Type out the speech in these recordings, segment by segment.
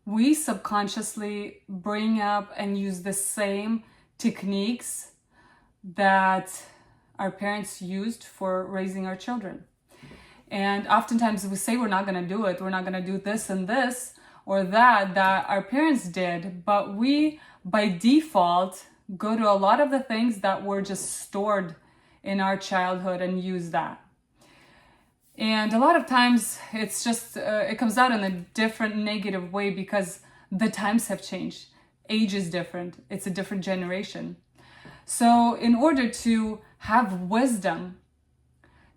we subconsciously bring up and use the same techniques that our parents used for raising our children. And oftentimes we say we're not going to do it, we're not going to do this and this or that our parents did, but we by default go to a lot of the things that were just stored in our childhood and use that. And a lot of times it's just, it comes out in a different negative way because the times have changed. Age is different. It's a different generation. So in order to have wisdom,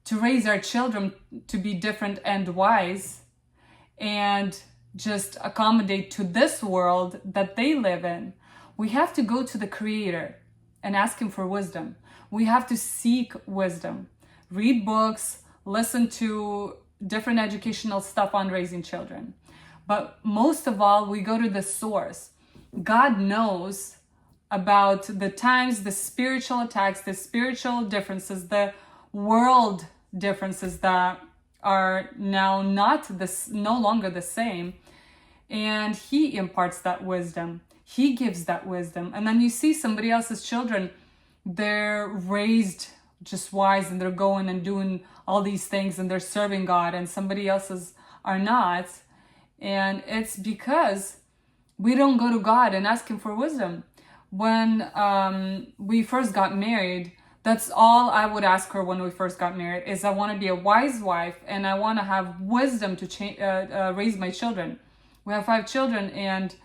to raise our children to be different and wise, and just accommodate to this world that they live in, we have to go to the Creator and ask Him for wisdom. We have to seek wisdom, read books, listen to different educational stuff on raising children. But most of all, we go to the source. God knows about the times, the spiritual attacks, the spiritual differences, the world differences that are now no longer the same. And He imparts that wisdom. He gives that wisdom. And then you see somebody else's children, they're raised just wise and they're going and doing all these things and they're serving God, and somebody else's are not. And it's because we don't go to God and ask Him for wisdom. When we first got married, that's all I would ask her when we first got married, is I want to be a wise wife and I want to have wisdom to raise my children. We have 5 children, and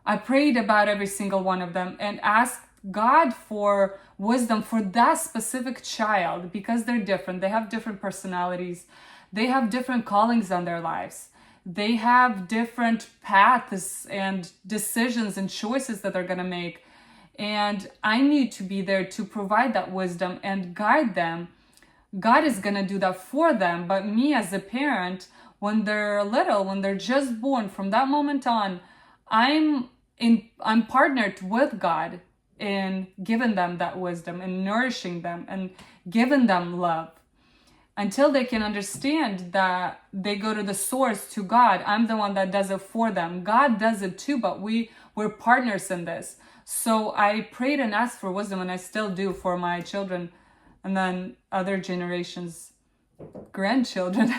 I prayed about every single one of them and asked God for wisdom for that specific child, because they're different. They have different personalities. They have different callings on their lives. They have different paths and decisions and choices that they're going to make. And I need to be there to provide that wisdom and guide them. God is going to do that for them. But me as a parent, when they're little, when they're just born, from that moment on, I'm partnered with God in giving them that wisdom and nourishing them and giving them love until they can understand that they go to the source, to God. I'm the one that does it for them. God does it too, but we're partners in this. So I prayed and asked for wisdom, and I still do for my children, and then other generations, grandchildren,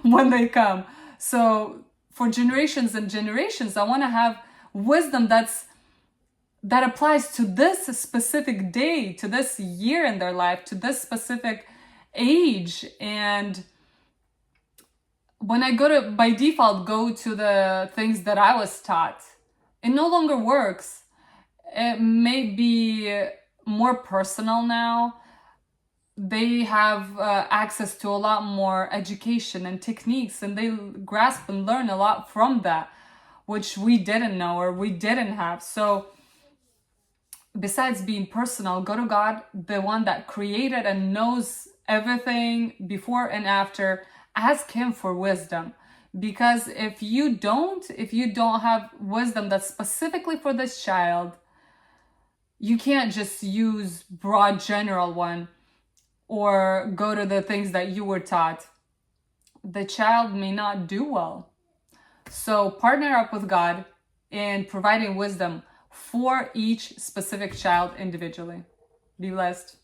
when they come. So for generations and generations, I want to have wisdom that applies to this specific day, to this year in their life, to this specific age. And when I by default go to the things that I was taught, it no longer works. It may be more personal now. They have access to a lot more education and techniques, and they grasp and learn a lot from that, which we didn't know or we didn't have. So besides being personal, go to God, the one that created and knows everything before and after. Ask Him for wisdom. Because if you don't have wisdom that's specifically for this child, you can't just use broad general one or go to the things that you were taught. The child may not do well. So partner up with God in providing wisdom for each specific child individually. Be blessed.